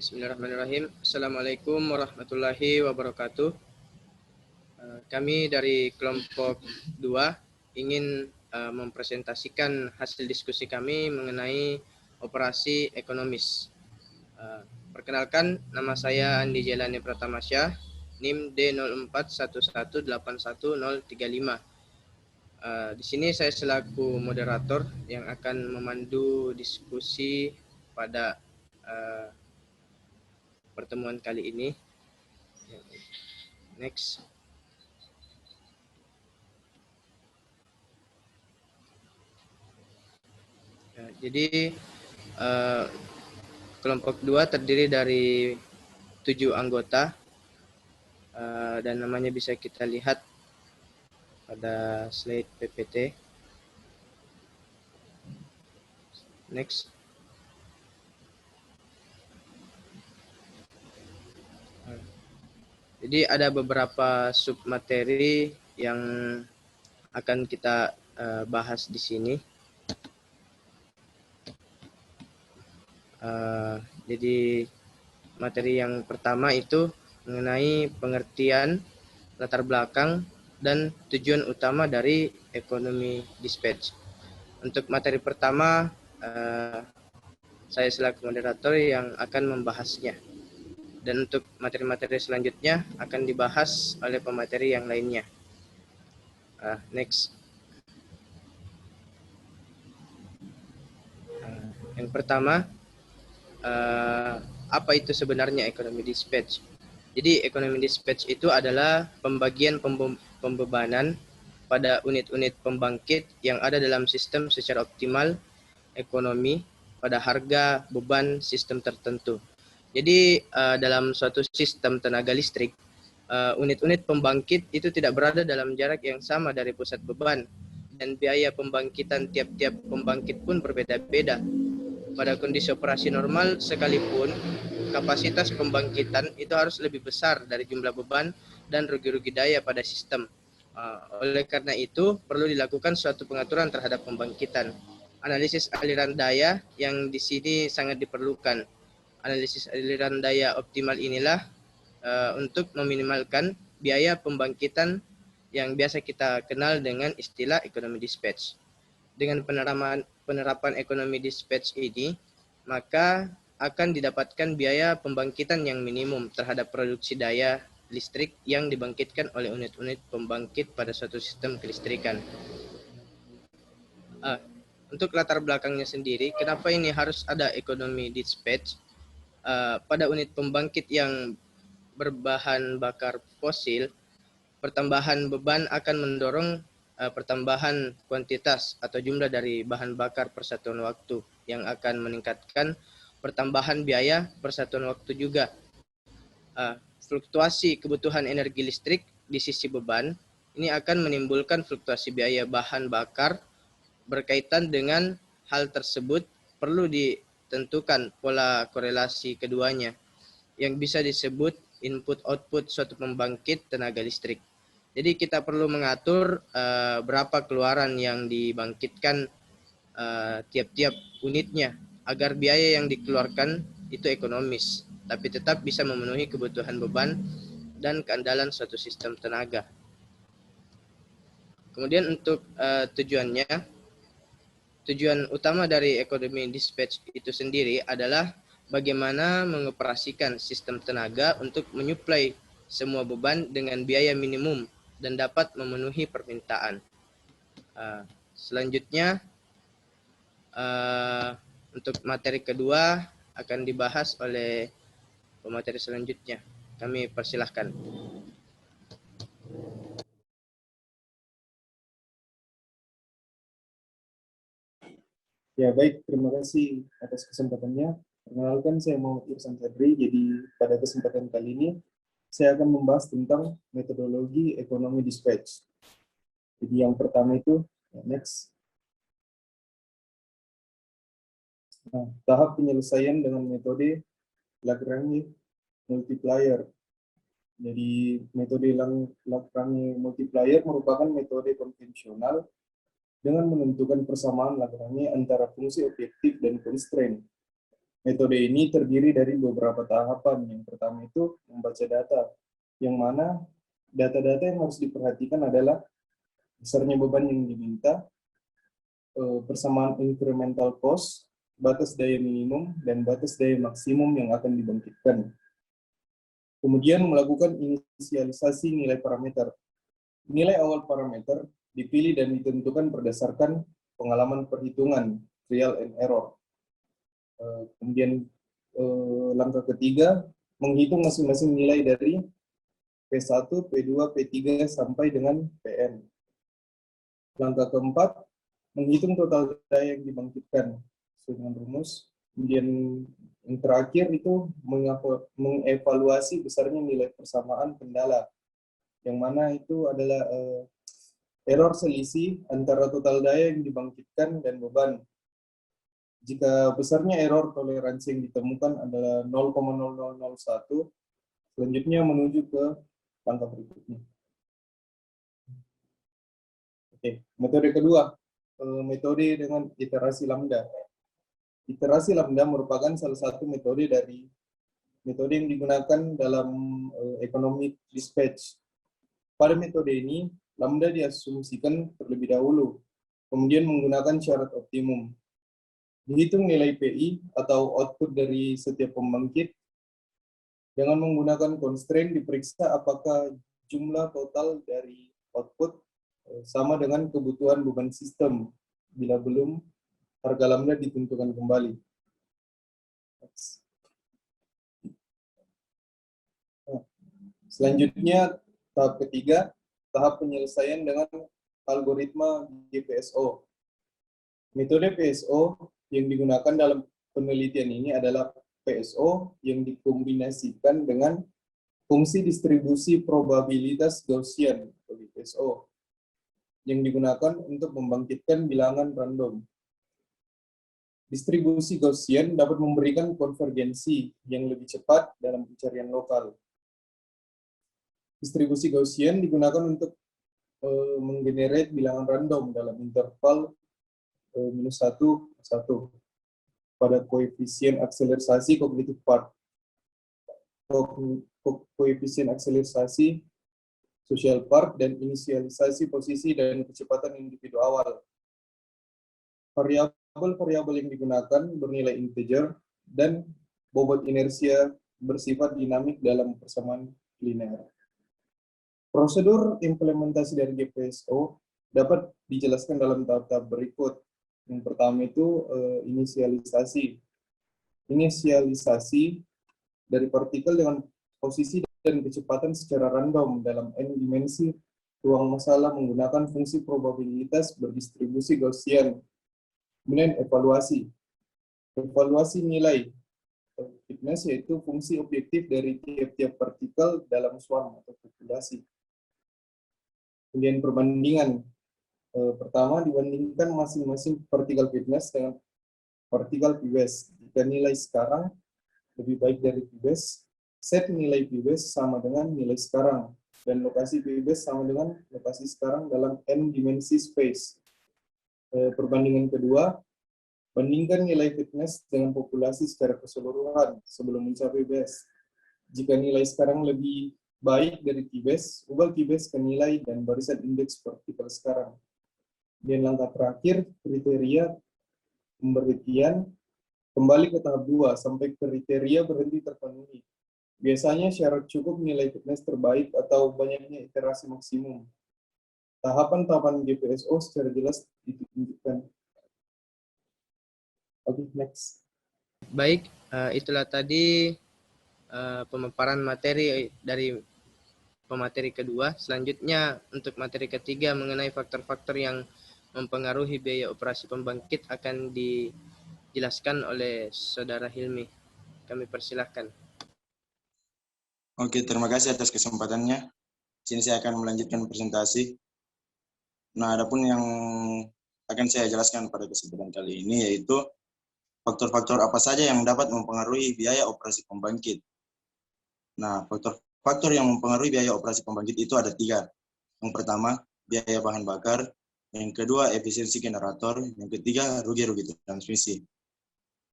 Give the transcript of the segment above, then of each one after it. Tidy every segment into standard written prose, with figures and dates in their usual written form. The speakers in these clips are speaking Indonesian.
Bismillahirrahmanirrahim. Assalamualaikum warahmatullahi wabarakatuh. Kami dari kelompok 2 ingin mempresentasikan hasil diskusi kami mengenai operasi ekonomis. Perkenalkan, nama saya Andi Jelani Pratamasya, NIM D0411811035. Di sini saya selaku moderator yang akan memandu diskusi pada pertemuan kali ini. Next. Jadi kelompok 2 terdiri dari 7 anggota dan namanya bisa kita lihat pada slide PPT. Next. Jadi ada beberapa submateri yang akan kita bahas di sini. Jadi materi yang pertama itu mengenai pengertian, latar belakang, dan tujuan utama dari ekonomi dispatch. Untuk materi pertama, saya selaku moderator yang akan membahasnya. Dan untuk materi-materi selanjutnya akan dibahas oleh pemateri yang lainnya. Next. Yang pertama, apa itu sebenarnya ekonomi dispatch? Jadi ekonomi dispatch itu adalah pembagian pembebanan pada unit-unit pembangkit yang ada dalam sistem secara optimal ekonomi pada harga beban sistem tertentu. Jadi dalam suatu sistem tenaga listrik, unit-unit pembangkit itu tidak berada dalam jarak yang sama dari pusat beban, dan biaya pembangkitan tiap-tiap pembangkit pun berbeda-beda. Pada kondisi operasi normal sekalipun, kapasitas pembangkitan itu harus lebih besar dari jumlah beban dan rugi-rugi daya pada sistem. Oleh karena itu, perlu dilakukan suatu pengaturan terhadap pembangkitan. Analisis aliran daya yang di sini sangat diperlukan. Analisis aliran daya optimal inilah untuk meminimalkan biaya pembangkitan yang biasa kita kenal dengan istilah ekonomi dispatch. Dengan penerapan ekonomi dispatch ini, maka akan didapatkan biaya pembangkitan yang minimum terhadap produksi daya listrik yang dibangkitkan oleh unit-unit pembangkit pada suatu sistem kelistrikan. Untuk latar belakangnya sendiri, kenapa ini harus ada ekonomi dispatch? Pada unit pembangkit yang berbahan bakar fosil, pertambahan beban akan mendorong pertambahan kuantitas atau jumlah dari bahan bakar per satuan waktu yang akan meningkatkan pertambahan biaya per satuan waktu juga. Fluktuasi kebutuhan energi listrik di sisi beban ini akan menimbulkan fluktuasi biaya bahan bakar. Berkaitan dengan hal tersebut, perlu ditentukan pola korelasi keduanya yang bisa disebut input-output suatu pembangkit tenaga listrik. Jadi kita perlu mengatur berapa keluaran yang dibangkitkan tiap-tiap unitnya agar biaya yang dikeluarkan itu ekonomis, tapi tetap bisa memenuhi kebutuhan beban dan keandalan suatu sistem tenaga. Kemudian untuk tujuannya, tujuan utama dari ekonomi dispatch itu sendiri adalah bagaimana mengoperasikan sistem tenaga untuk menyuplai semua beban dengan biaya minimum dan dapat memenuhi permintaan. Selanjutnya, untuk materi kedua akan dibahas oleh pemateri selanjutnya. Kami persilahkan. Ya baik, terima kasih atas kesempatannya. Perkenalkan, saya Muhammad Irsan Febri. Jadi pada kesempatan kali ini saya akan membahas tentang metodologi ekonomi dispatch. Jadi yang pertama itu, next. Nah, tahap penyelesaian dengan metode Lagrange multiplier. Jadi metode Lagrange multiplier merupakan metode konvensional dengan menentukan persamaan Lagrange antara fungsi objektif dan constraint. Metode ini terdiri dari beberapa tahapan. Yang pertama itu membaca data, yang mana data-data yang harus diperhatikan adalah besarnya beban yang diminta, persamaan incremental cost, batas daya minimum, dan batas daya maksimum yang akan dibangkitkan. Kemudian melakukan inisialisasi nilai parameter. Nilai awal parameter dipilih dan ditentukan berdasarkan pengalaman perhitungan, trial and error. Kemudian langkah ketiga, menghitung masing-masing nilai dari P1, P2, P3 sampai dengan Pn. Langkah keempat, menghitung total daya yang dibangkitkan sesuai dengan rumus. Kemudian yang terakhir itu mengevaluasi besarnya nilai persamaan kendala, yang mana itu adalah error selisih antara total daya yang dibangkitkan dan beban. Jika besarnya error toleransi yang ditemukan adalah 0,0001, selanjutnya menuju ke langkah berikutnya. Oke, metode kedua, metode dengan iterasi lambda. Iterasi lambda merupakan salah satu metode yang digunakan dalam economic dispatch. Pada metode ini, lambda diasumsikan terlebih dahulu, kemudian menggunakan syarat optimum. Dihitung nilai PI atau output dari setiap pembangkit. Dengan menggunakan constraint diperiksa apakah jumlah total dari output sama dengan kebutuhan beban sistem. Bila belum, harga lambda ditentukan kembali. Selanjutnya, tahap ketiga, tahap penyelesaian dengan algoritma GPSO. Metode PSO yang digunakan dalam penelitian ini adalah PSO yang dikombinasikan dengan fungsi distribusi probabilitas Gaussian, PSO, yang digunakan untuk membangkitkan bilangan random. Distribusi Gaussian dapat memberikan konvergensi yang lebih cepat dalam pencarian lokal. Distribusi Gaussian digunakan untuk menggenerate bilangan random dalam interval -1, 1 pada koefisien akselerasi kognitif part, koefisien akselerasi social part, dan inisialisasi posisi dan kecepatan individu awal. Variabel-variabel yang digunakan bernilai integer dan bobot inersia bersifat dinamik dalam persamaan linear. Prosedur implementasi dari GPSO dapat dijelaskan dalam tahap-tahap berikut. Yang pertama itu inisialisasi. Inisialisasi dari partikel dengan posisi dan kecepatan secara random dalam n dimensi ruang masalah menggunakan fungsi probabilitas berdistribusi Gaussian. Kemudian evaluasi. Evaluasi nilai fitness yaitu fungsi objektif dari tiap-tiap partikel dalam swarm atau populasi. Kemudian perbandingan. Pertama, dibandingkan masing-masing partikel fitness dengan partikel P-base. Jika nilai sekarang lebih baik dari P-base, set nilai P-base sama dengan nilai sekarang, dan lokasi P-base sama dengan lokasi sekarang dalam n dimensi space. Perbandingan kedua, bandingkan nilai fitness dengan populasi secara keseluruhan sebelum mencapai base. Jika nilai sekarang lebih baik dari P-base, ubah P-base ke nilai dan barisan indeks partikel sekarang. Dan langkah terakhir, kriteria pemberhentian, kembali ke tahap 2 sampai kriteria berhenti terpenuhi. Biasanya syarat cukup nilai fitness terbaik atau banyaknya iterasi maksimum. Tahapan-tahapan GPSO secara jelas ditunjukkan. Oke, next. Baik, itulah tadi pemaparan materi dari pemateri kedua. Selanjutnya untuk materi ketiga mengenai faktor-faktor yang mempengaruhi biaya operasi pembangkit akan dijelaskan oleh Saudara Hilmi. Kami persilahkan. Oke, terima kasih atas kesempatannya. Sini saya akan melanjutkan presentasi. Nah, adapun yang akan saya jelaskan pada kesempatan kali ini yaitu faktor-faktor apa saja yang dapat mempengaruhi biaya operasi pembangkit. Nah, faktor-faktor yang mempengaruhi biaya operasi pembangkit itu ada 3. Yang pertama, biaya bahan bakar. Yang kedua, efisiensi generator. Yang ketiga, rugi-rugi transmisi.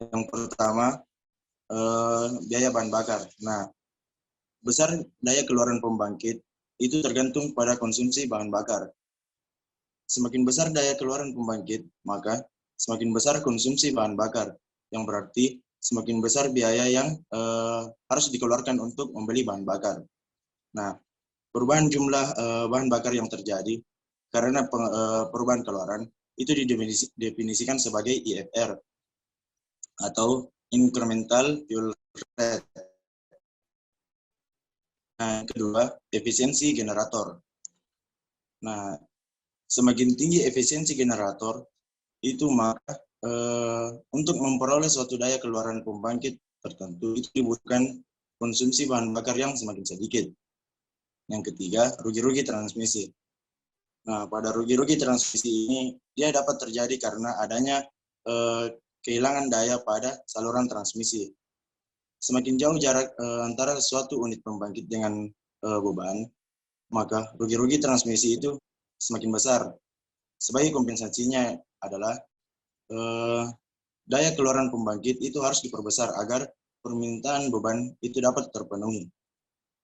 Yang pertama, biaya bahan bakar. Nah, besar daya keluaran pembangkit itu tergantung pada konsumsi bahan bakar. Semakin besar daya keluaran pembangkit, maka semakin besar konsumsi bahan bakar, yang berarti semakin besar biaya yang harus dikeluarkan untuk membeli bahan bakar. Nah, perubahan jumlah bahan bakar yang terjadi karena perubahan keluaran itu didefinisikan sebagai IFR atau incremental fuel rate. Nah, kedua, efisiensi generator. Nah, semakin tinggi efisiensi generator, itu maka untuk memperoleh suatu daya keluaran pembangkit tertentu, itu dibutuhkan konsumsi bahan bakar yang semakin sedikit. Yang ketiga, rugi-rugi transmisi. Nah, pada rugi-rugi transmisi ini, dia dapat terjadi karena adanya kehilangan daya pada saluran transmisi. Semakin jauh jarak antara suatu unit pembangkit dengan beban, maka rugi-rugi transmisi itu semakin besar. Sebagai kompensasinya adalah daya keluaran pembangkit itu harus diperbesar agar permintaan beban itu dapat terpenuhi.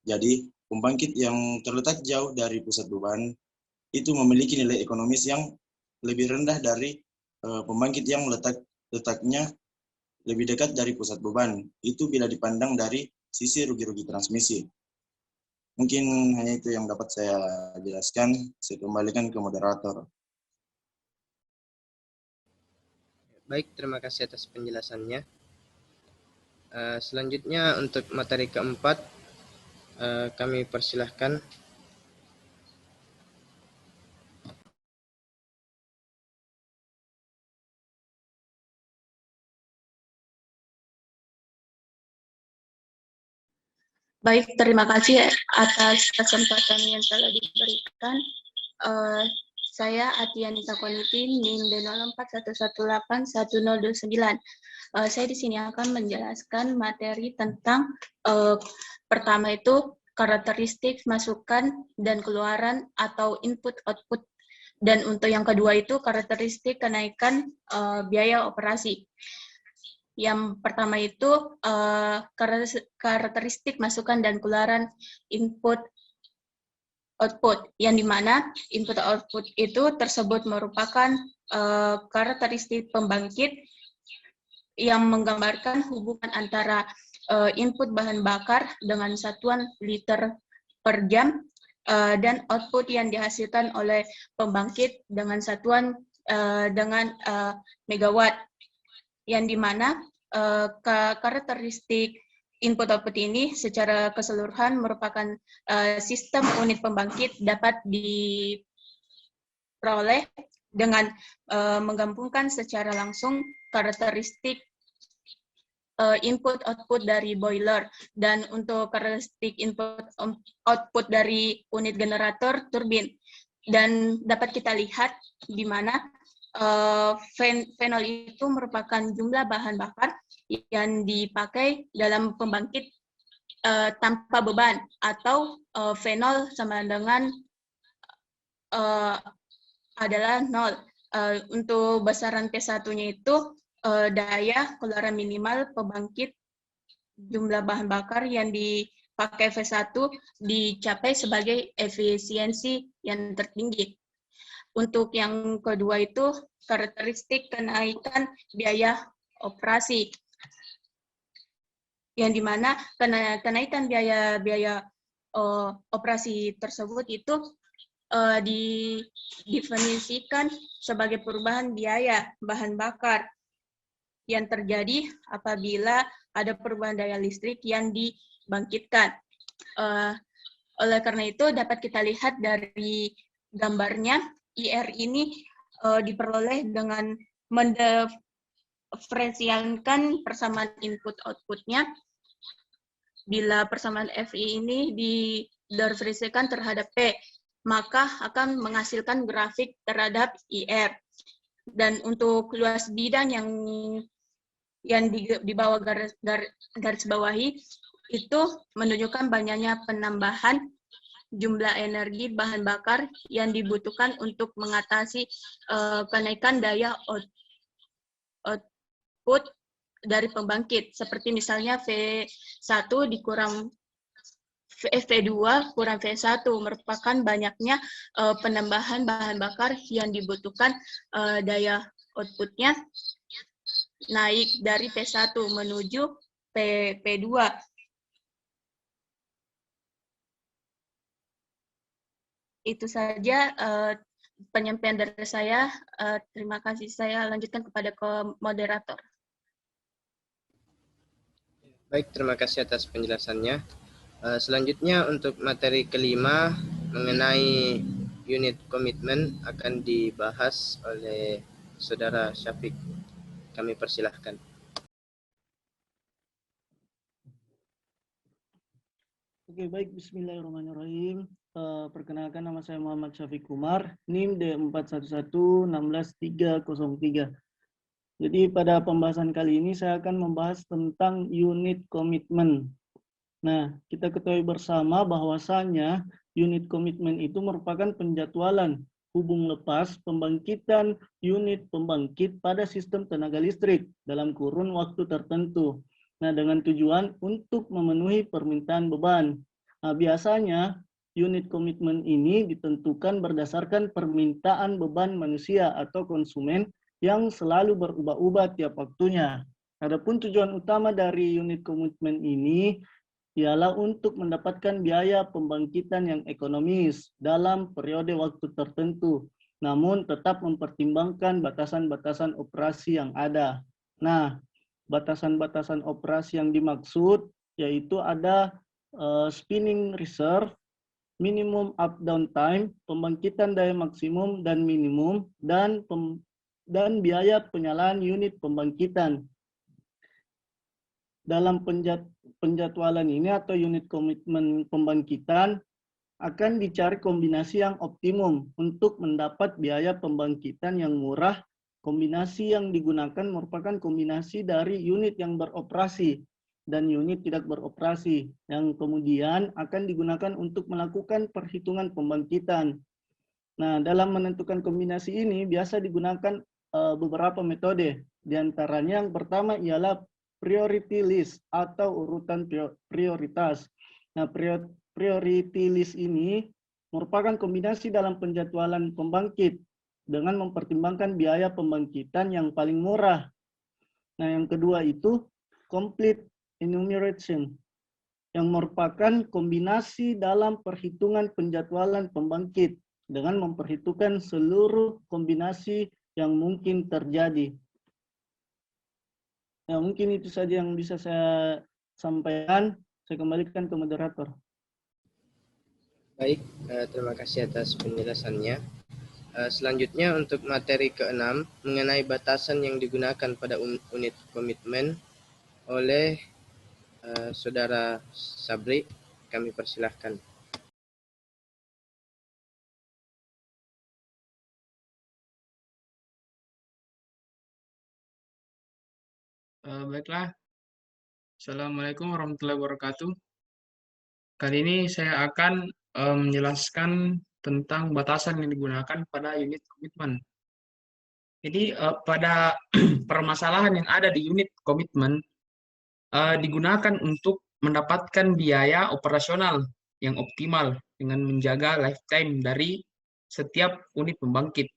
Jadi, pembangkit yang terletak jauh dari pusat beban itu memiliki nilai ekonomis yang lebih rendah dari pembangkit yang letaknya lebih dekat dari pusat beban. Itu bila dipandang dari sisi rugi-rugi transmisi. Mungkin hanya itu yang dapat saya jelaskan. Saya kembalikan ke moderator. Baik, terima kasih atas penjelasannya. Selanjutnya untuk materi keempat, kami persilahkan. Baik, terima kasih atas kesempatan yang telah diberikan. Saya Atianita Koniti, NIM D0411811029. Saya di sini akan menjelaskan materi tentang pertama itu karakteristik masukan dan keluaran atau input-output. Dan untuk yang kedua itu karakteristik kenaikan biaya operasi. Yang pertama itu karakteristik masukan dan keluaran input output, yang dimana input output itu tersebut merupakan karakteristik pembangkit yang menggambarkan hubungan antara input bahan bakar dengan satuan liter per jam dan output yang dihasilkan oleh pembangkit dengan satuan dengan megawatt, yang dimana karakteristik input output ini secara keseluruhan merupakan sistem unit pembangkit dapat diperoleh dengan menggabungkan secara langsung karakteristik input output dari boiler, dan untuk karakteristik input output dari unit generator turbin. Dan dapat kita lihat di mana fenol itu merupakan jumlah bahan bakar yang dipakai dalam pembangkit tanpa beban, atau fenol sama dengan adalah 0. Untuk besaran P1-nya itu daya keluaran minimal pembangkit jumlah bahan bakar yang dipakai V1 dicapai sebagai efisiensi yang tertinggi. Untuk yang kedua itu karakteristik kenaikan biaya operasi, yang dimana kenaikan biaya operasi tersebut itu didefinisikan sebagai perubahan biaya bahan bakar yang terjadi apabila ada perubahan daya listrik yang dibangkitkan. Oleh karena itu dapat kita lihat dari gambarnya, IR ini diperoleh dengan mendiferensialkan persamaan input-outputnya. Bila persamaan FI ini didiferensialkan terhadap P, maka akan menghasilkan grafik terhadap IR. Dan untuk luas bidang yang di bawah garis bawahi itu menunjukkan banyaknya penambahan jumlah energi bahan bakar yang dibutuhkan untuk mengatasi kenaikan daya output dari pembangkit, seperti misalnya V1 dikurang V2 kurang V1 merupakan banyaknya penambahan bahan bakar yang dibutuhkan daya outputnya naik dari P1 menuju P2. Itu saja penyampaian dari saya. Terima kasih. Saya lanjutkan kepada moderator. Baik, terima kasih atas penjelasannya. Selanjutnya untuk materi kelima mengenai unit komitmen akan dibahas oleh Saudara Syafiq. Kami persilahkan. Oke, baik. Bismillahirrahmanirrahim. Perkenalkan, nama saya Muhammad Syafiq Umar, NIM D4111616303. Jadi pada pembahasan kali ini saya akan membahas tentang unit komitmen. Nah, kita ketahui bersama bahwasanya unit komitmen itu merupakan penjadwalan hubung lepas pembangkitan unit pembangkit pada sistem tenaga listrik dalam kurun waktu tertentu. Nah, dengan tujuan untuk memenuhi permintaan beban. Nah, biasanya unit komitmen ini ditentukan berdasarkan permintaan beban manusia atau konsumen yang selalu berubah-ubah tiap waktunya. Adapun tujuan utama dari unit komitmen ini ialah untuk mendapatkan biaya pembangkitan yang ekonomis dalam periode waktu tertentu, namun tetap mempertimbangkan batasan-batasan operasi yang ada. Nah, batasan-batasan operasi yang dimaksud yaitu ada spinning reserve, minimum up down time, pembangkitan daya maksimum dan minimum, dan biaya penyalaan unit pembangkitan. Dalam penjadwalan ini atau unit komitmen pembangkitan akan dicari kombinasi yang optimum untuk mendapat biaya pembangkitan yang murah. Kombinasi yang digunakan merupakan kombinasi dari unit yang beroperasi dan unit tidak beroperasi, yang kemudian akan digunakan untuk melakukan perhitungan pembangkitan. Nah, dalam menentukan kombinasi ini biasa digunakan beberapa metode. Di antaranya yang pertama ialah priority list atau urutan prioritas. Nah, priority list ini merupakan kombinasi dalam penjadwalan pembangkit dengan mempertimbangkan biaya pembangkitan yang paling murah. Nah, yang kedua itu complete enumeration, yang merupakan kombinasi dalam perhitungan penjadwalan pembangkit dengan memperhitungkan seluruh kombinasi yang mungkin terjadi. Nah, mungkin itu saja yang bisa saya sampaikan. Saya kembalikan ke moderator. Baik, terima kasih atas penjelasannya. Selanjutnya untuk materi ke-6 mengenai batasan yang digunakan pada unit komitmen oleh Saudara Sabri. Kami persilahkan. Baiklah, Assalamualaikum warahmatullahi wabarakatuh. Kali ini saya akan menjelaskan tentang batasan yang digunakan pada unit komitmen. Jadi pada permasalahan yang ada di unit komitmen digunakan untuk mendapatkan biaya operasional yang optimal dengan menjaga lifetime dari setiap unit pembangkit.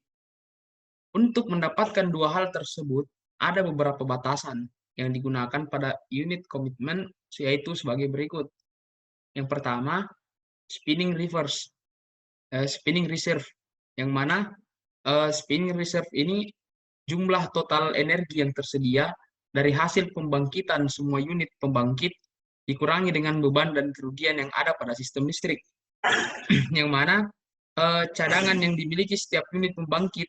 Untuk mendapatkan dua hal tersebut, ada beberapa batasan yang digunakan pada unit komitmen, yaitu sebagai berikut. Yang pertama, spinning reserve, yang mana spinning reserve ini jumlah total energi yang tersedia dari hasil pembangkitan semua unit pembangkit dikurangi dengan beban dan kerugian yang ada pada sistem listrik. Yang mana cadangan yang dimiliki setiap unit pembangkit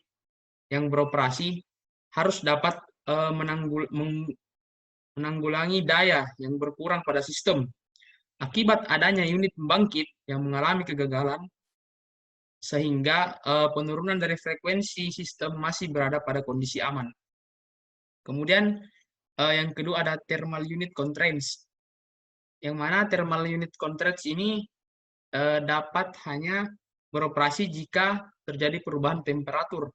yang beroperasi harus dapat menanggulangi daya yang berkurang pada sistem akibat adanya unit pembangkit yang mengalami kegagalan, sehingga penurunan dari frekuensi sistem masih berada pada kondisi aman. Kemudian yang kedua ada thermal unit constraints, yang mana thermal unit constraints ini dapat hanya beroperasi jika terjadi perubahan temperatur.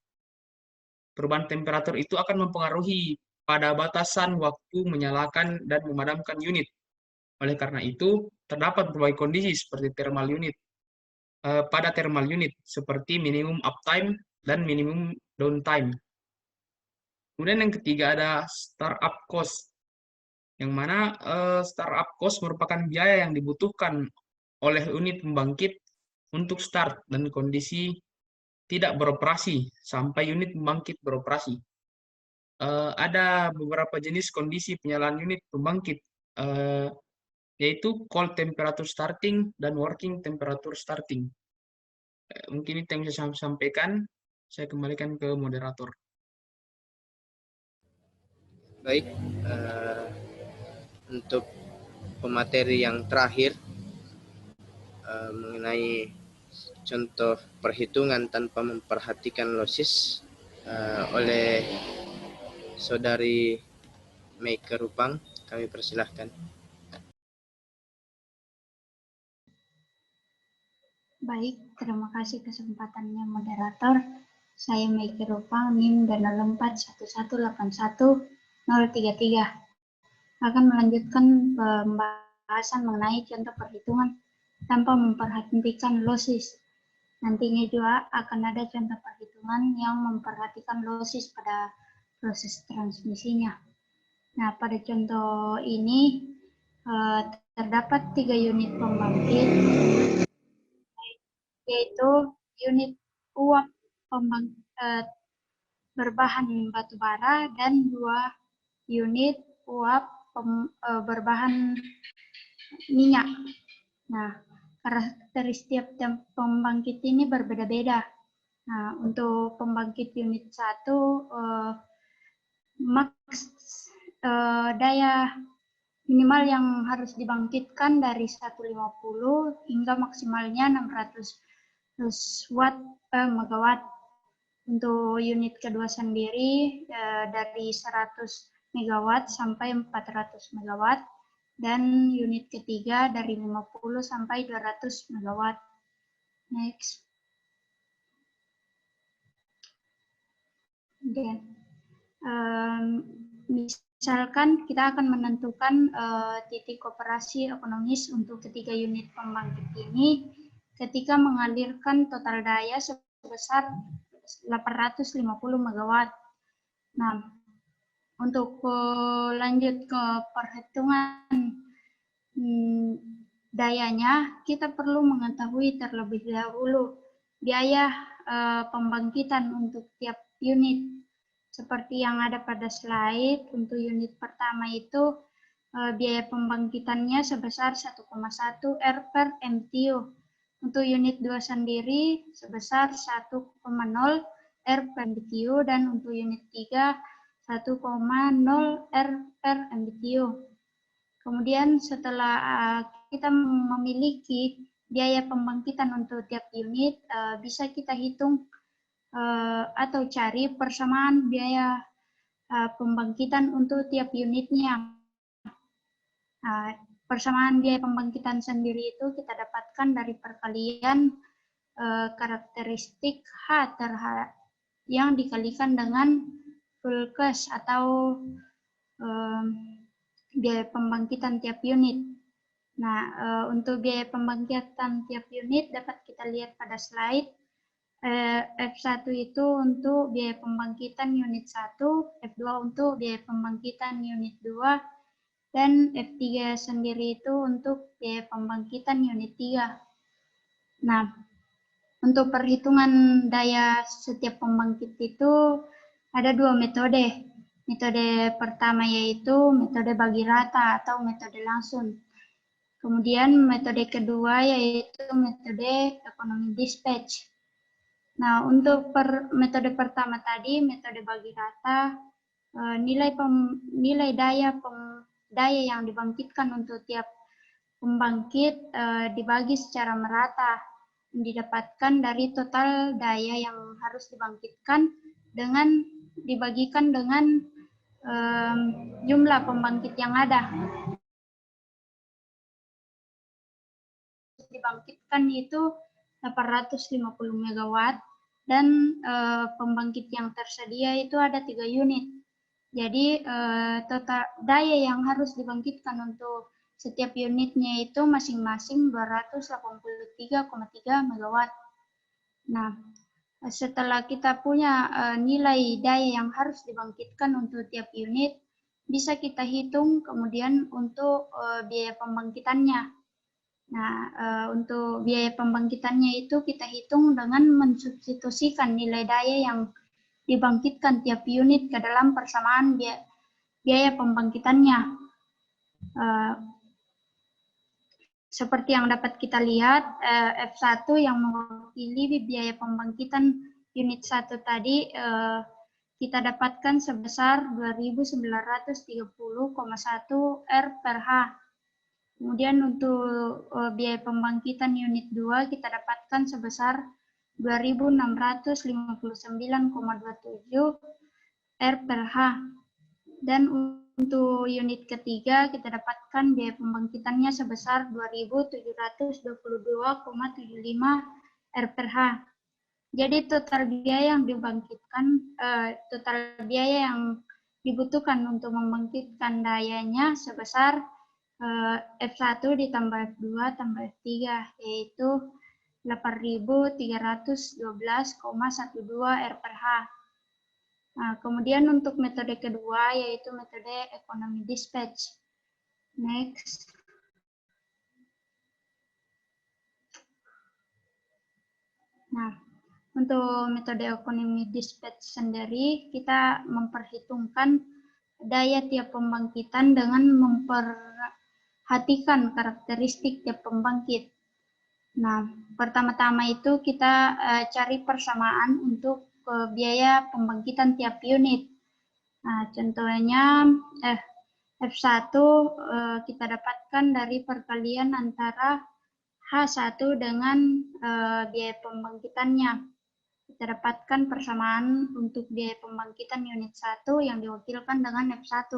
Perubahan temperatur itu akan mempengaruhi pada batasan waktu menyalakan dan memadamkan unit. Oleh karena itu, terdapat berbagai kondisi seperti thermal unit, pada thermal unit, seperti minimum uptime dan minimum downtime. Kemudian yang ketiga ada startup cost, yang mana startup cost merupakan biaya yang dibutuhkan oleh unit pembangkit untuk start dan kondisi tidak beroperasi sampai unit pembangkit beroperasi. Ada beberapa jenis kondisi penyalaan unit pembangkit, yaitu cold temperature starting dan working temperature starting. Mungkin itu yang bisa saya sampaikan. Saya kembalikan ke moderator. Baik, untuk pemateri yang terakhir mengenai contoh perhitungan tanpa memperhatikan losis oleh saudari Meike Rupang, kami persilahkan. Baik, terima kasih kesempatannya moderator. Saya Meike Rupang, NIM dan 048181033. Akan melanjutkan pembahasan mengenai contoh perhitungan tanpa memperhatikan losis. Nantinya juga akan ada contoh perhitungan yang memperhatikan losis pada proses transmisinya. Nah, pada contoh ini terdapat 3 unit pembangkit, yaitu unit uap berbahan batu bara dan 2 unit uap berbahan minyak. Nah, karakteristik pembangkit ini berbeda-beda. Nah, untuk pembangkit unit 1, daya minimal yang harus dibangkitkan dari 150 hingga maksimalnya 600 megawatt. Untuk unit kedua sendiri dari 100 megawatt sampai 400 megawatt. Dan unit ketiga dari 50 sampai 200 megawatt. Next. Misalkan kita akan menentukan titik operasi ekonomis untuk ketiga unit pembangkit ini ketika mengalirkan total daya sebesar 850 megawatt. Nah, untuk lanjut ke perhitungan dayanya, kita perlu mengetahui terlebih dahulu biaya pembangkitan untuk tiap unit. Seperti yang ada pada slide, untuk unit pertama itu biaya pembangkitannya sebesar 1,1 R per MTU. Untuk unit 2 sendiri sebesar 1,0 R per MTU dan untuk unit 3 1,0 R per MTU. Kemudian setelah kita memiliki biaya pembangkitan untuk tiap unit, bisa kita hitung atau cari persamaan biaya pembangkitan untuk tiap unitnya. Persamaan biaya pembangkitan sendiri itu kita dapatkan dari perkalian karakteristik H yang dikalikan dengan full cost atau biaya pembangkitan tiap unit. Nah, untuk biaya pembangkitan tiap unit dapat kita lihat pada slide. F1 itu untuk biaya pembangkitan unit 1, F2 untuk biaya pembangkitan unit 2, dan F3 sendiri itu untuk biaya pembangkitan unit 3. Nah, untuk perhitungan daya setiap pembangkit itu ada 2 metode. Metode pertama yaitu metode bagi rata atau metode langsung. Kemudian metode kedua yaitu metode ekonomi dispatch. Nah, untuk metode pertama tadi, metode bagi rata, nilai daya yang dibangkitkan untuk tiap pembangkit dibagi secara merata, didapatkan dari total daya yang harus dibangkitkan dengan dibagikan dengan jumlah pembangkit yang ada. Dibangkitkan itu 850 megawatt dan pembangkit yang tersedia itu ada 3 unit. Jadi total daya yang harus dibangkitkan untuk setiap unitnya itu masing-masing 283,3 MW. Nah, setelah kita punya nilai daya yang harus dibangkitkan untuk tiap unit, bisa kita hitung kemudian untuk biaya pembangkitannya. Nah, untuk biaya pembangkitannya itu kita hitung dengan mensubstitusikan nilai daya yang dibangkitkan tiap unit ke dalam persamaan biaya pembangkitannya. Seperti yang dapat kita lihat, F1 yang mewakili biaya pembangkitan unit 1 tadi kita dapatkan sebesar 2.930,1 R/H. Kemudian untuk biaya pembangkitan unit 2 kita dapatkan sebesar 2.659,27 R/H. Dan untuk unit ketiga kita dapatkan biaya pembangkitannya sebesar 2.722,75 R/H. Jadi total biaya yang dibangkitkan, total biaya yang dibutuhkan untuk membangkitkan dayanya sebesar F1 ditambah F2 tambah F3, yaitu 8.312,12 R/H. Nah, kemudian untuk metode kedua yaitu metode economy dispatch. Next. Nah, untuk metode economy dispatch sendiri kita memperhitungkan daya tiap pembangkitan dengan memperhatikan karakteristik tiap pembangkit. Nah, pertama-tama itu kita cari persamaan untuk biaya pembangkitan tiap unit. Nah, contohnya F1 kita dapatkan dari perkalian antara H1 dengan biaya pembangkitannya. Kita dapatkan persamaan untuk biaya pembangkitan unit 1 yang diwakilkan dengan F1.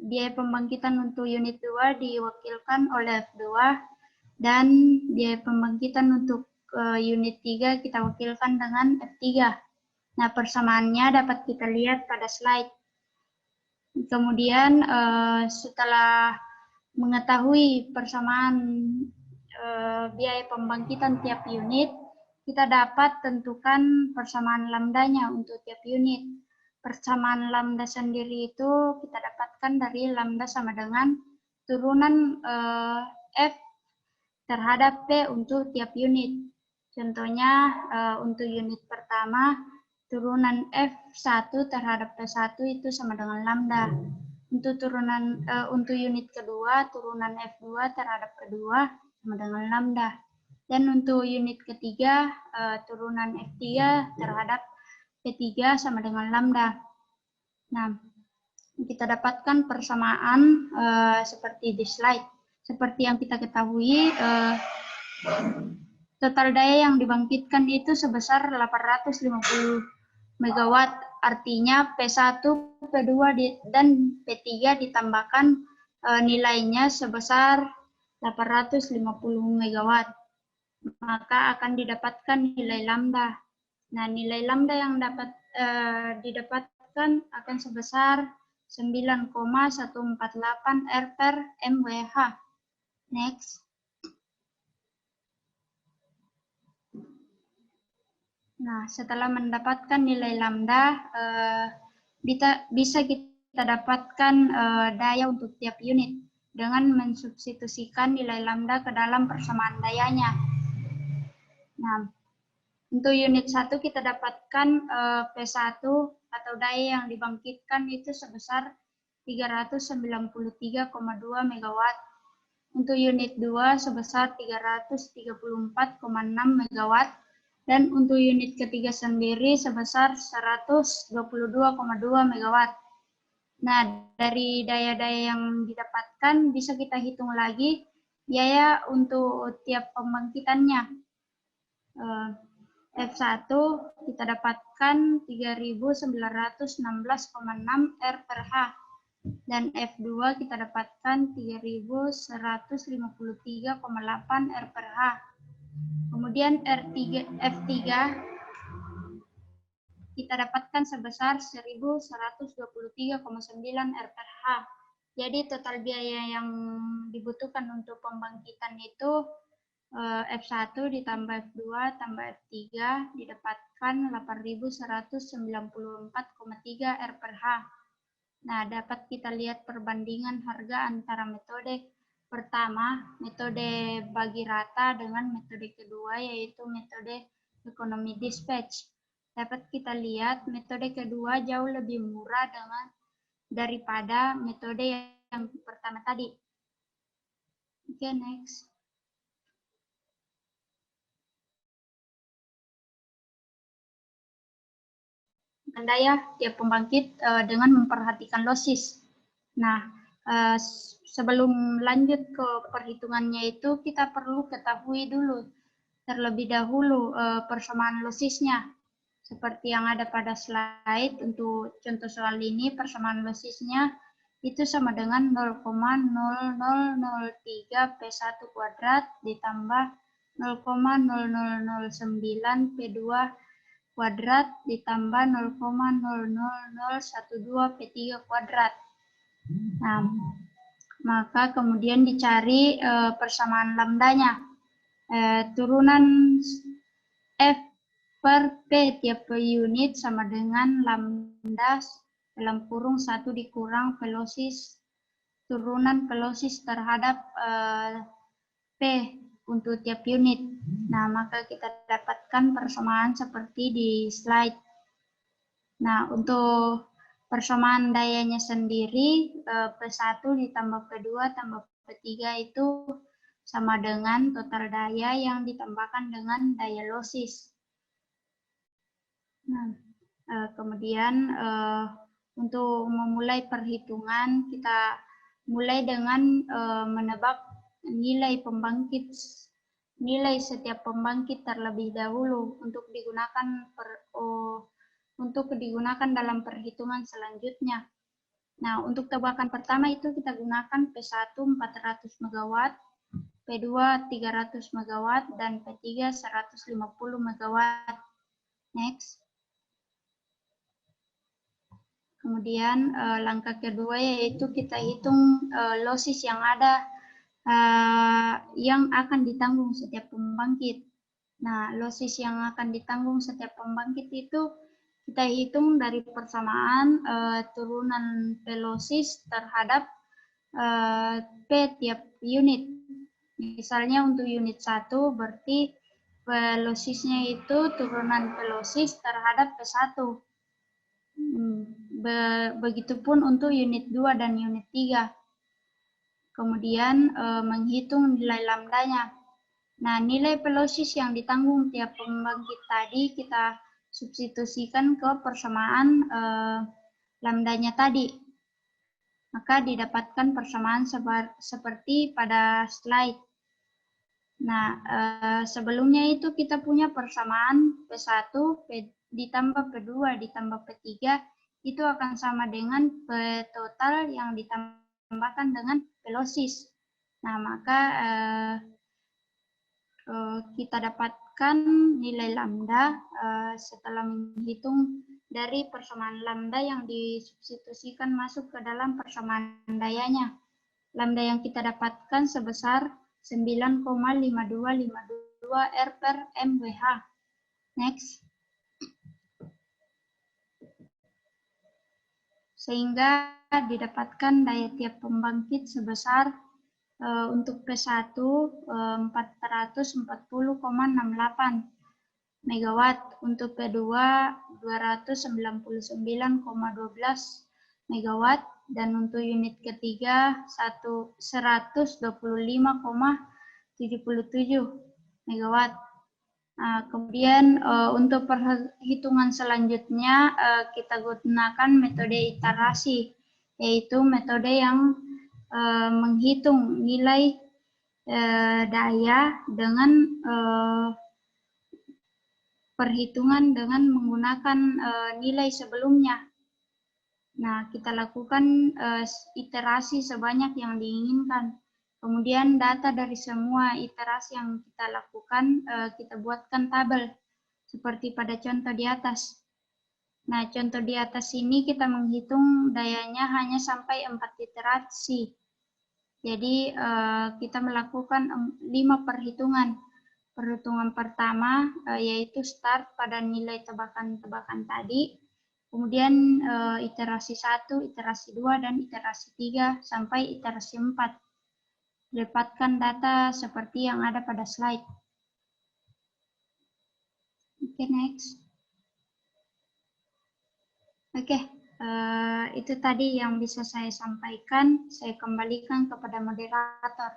Biaya pembangkitan untuk unit 2 diwakilkan oleh F2, dan biaya pembangkitan untuk unit 3 kita wakilkan dengan F3. Nah, persamaannya dapat kita lihat pada slide. Kemudian setelah mengetahui persamaan biaya pembangkitan tiap unit, kita dapat tentukan persamaan lambdanya untuk tiap unit. Persamaan lambda sendiri itu kita dapatkan dari lambda sama dengan turunan F terhadap P untuk tiap unit. Contohnya untuk unit pertama, turunan F1 terhadap P1 itu sama dengan lambda. Untuk unit kedua, turunan F2 terhadap P2 sama dengan lambda. Dan untuk unit ketiga, turunan F3 terhadap P3 sama dengan lambda. Nah, kita dapatkan persamaan seperti di slide. Seperti yang kita ketahui, total daya yang dibangkitkan itu sebesar 850 MW. Artinya P1, P2, dan P3 ditambahkan nilainya sebesar 850 MW. Maka akan didapatkan nilai lambda. Nah, nilai lambda yang dapat didapatkan akan sebesar 9,148 R/MWh. Next. Nah, setelah mendapatkan nilai lambda, bisa kita dapatkan daya untuk tiap unit dengan mensubstitusikan nilai lambda ke dalam persamaan dayanya. Nah, untuk unit 1 kita dapatkan P1 atau daya yang dibangkitkan itu sebesar 393,2 MW. Untuk unit 2 sebesar 334,6 MW, dan untuk unit ketiga sendiri sebesar 122,2 MW. Nah, dari daya-daya yang didapatkan bisa kita hitung lagi biaya untuk tiap pembangkitannya. F1 kita dapatkan 3.916,6 R/H. Dan F2 kita dapatkan 3.153,8 R/H. Kemudian F3 kita dapatkan sebesar 1.123,9 R/H. Jadi total biaya yang dibutuhkan untuk pembangkitan itu F1 ditambah F2 tambah F3 didapatkan 8.194,3 R/H. Nah, dapat kita lihat perbandingan harga antara metode pertama, metode bagi rata, dengan metode kedua, yaitu metode ekonomi dispatch. Dapat kita lihat metode kedua jauh lebih murah daripada metode yang pertama tadi. Oke, next. Daya tiap pembangkit dengan memperhatikan losis. Nah, sebelum lanjut ke perhitungannya itu kita perlu ketahui dulu terlebih dahulu persamaan losisnya. Seperti yang ada pada slide untuk contoh soal ini, persamaan losisnya itu sama dengan 0,0003 P1 kuadrat ditambah 0,0009 P2 kuadrat ditambah 0,00012 P3 kuadrat. Nah, maka kemudian dicari persamaan lambdanya. Turunan F per P tiap unit sama dengan lambda dalam kurung 1 dikurang velosis turunan velosis terhadap P untuk tiap unit. Nah, maka kita dapatkan persamaan seperti di slide. Nah, untuk persamaan dayanya sendiri, P1 ditambah P2 tambah P3 itu sama dengan total daya yang ditambahkan dengan daya losis. Nah, kemudian untuk memulai perhitungan, kita mulai dengan menebak nilai setiap pembangkit terlebih dahulu untuk digunakan dalam perhitungan selanjutnya. Nah, untuk tebakan pertama itu kita gunakan P1 400 MW, P2 300 MW, dan P3 150 MW. Next. Kemudian langkah kedua yaitu kita hitung losis yang ada yang akan ditanggung setiap pembangkit. Nah, losis yang akan ditanggung setiap pembangkit itu kita hitung dari persamaan turunan velosis terhadap P tiap unit. Misalnya untuk unit 1 berarti velosisnya itu turunan velosis terhadap P1. Begitupun untuk unit 2 dan unit 3. Kemudian menghitung nilai lambdanya. Nah, nilai velosis yang ditanggung tiap pembangkit tadi kita substitusikan ke persamaan lambdanya tadi. Maka didapatkan persamaan seperti pada slide. Nah, sebelumnya itu kita punya persamaan P1 ditambah P2 ditambah P3 itu akan sama dengan P total yang ditambahkan dengan velosis. Nah, maka kita dapatkan nilai lambda setelah menghitung dari persamaan lambda yang disubstitusikan masuk ke dalam persamaan dayanya. Lambda yang kita dapatkan sebesar 9,5252 R per MWH. Next. Sehingga didapatkan daya tiap pembangkit sebesar untuk P1 440,68 MW, untuk P2 299,12 MW, dan untuk unit ketiga 125,77 MW. Kemudian untuk perhitungan selanjutnya kita gunakan metode iterasi, yaitu metode yang menghitung nilai daya dengan perhitungan dengan menggunakan nilai sebelumnya. Nah, kita lakukan iterasi sebanyak yang diinginkan. Kemudian data dari semua iterasi yang kita lakukan, kita buatkan tabel seperti pada contoh di atas. Nah, contoh di atas ini kita menghitung dayanya hanya sampai 4 iterasi. Jadi kita melakukan 5 perhitungan. Perhitungan pertama yaitu start pada nilai tebakan-tebakan tadi. Kemudian iterasi 1, iterasi 2, dan iterasi 3 sampai iterasi 4. Dapatkan data seperti yang ada pada slide. Oke, next. Oke, itu tadi yang bisa saya sampaikan. Saya kembalikan kepada moderator.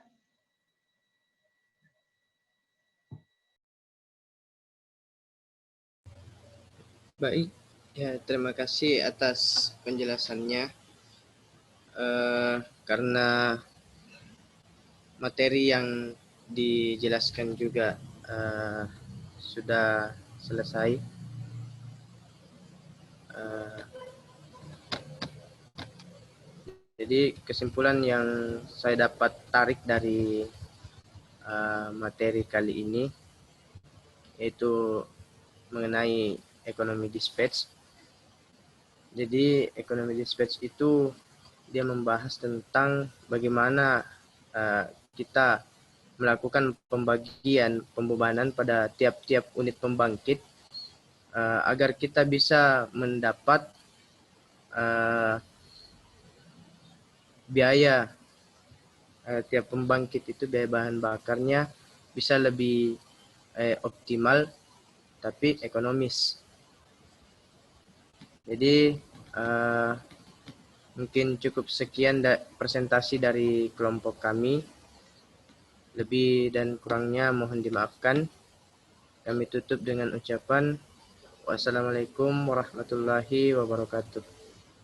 Baik, ya terima kasih atas penjelasannya. Karena materi yang dijelaskan juga sudah selesai. Jadi kesimpulan yang saya dapat tarik dari materi kali ini yaitu mengenai ekonomi dispatch. Jadi ekonomi dispatch itu dia membahas tentang bagaimana kita melakukan pembagian pembebanan pada tiap-tiap unit pembangkit agar kita bisa mendapat biaya tiap pembangkit itu, biaya bahan bakarnya bisa lebih optimal tapi ekonomis. Jadi mungkin cukup sekian presentasi dari kelompok kami. Lebih dan kurangnya mohon dimaafkan. Kami tutup dengan ucapan wassalamualaikum warahmatullahi wabarakatuh.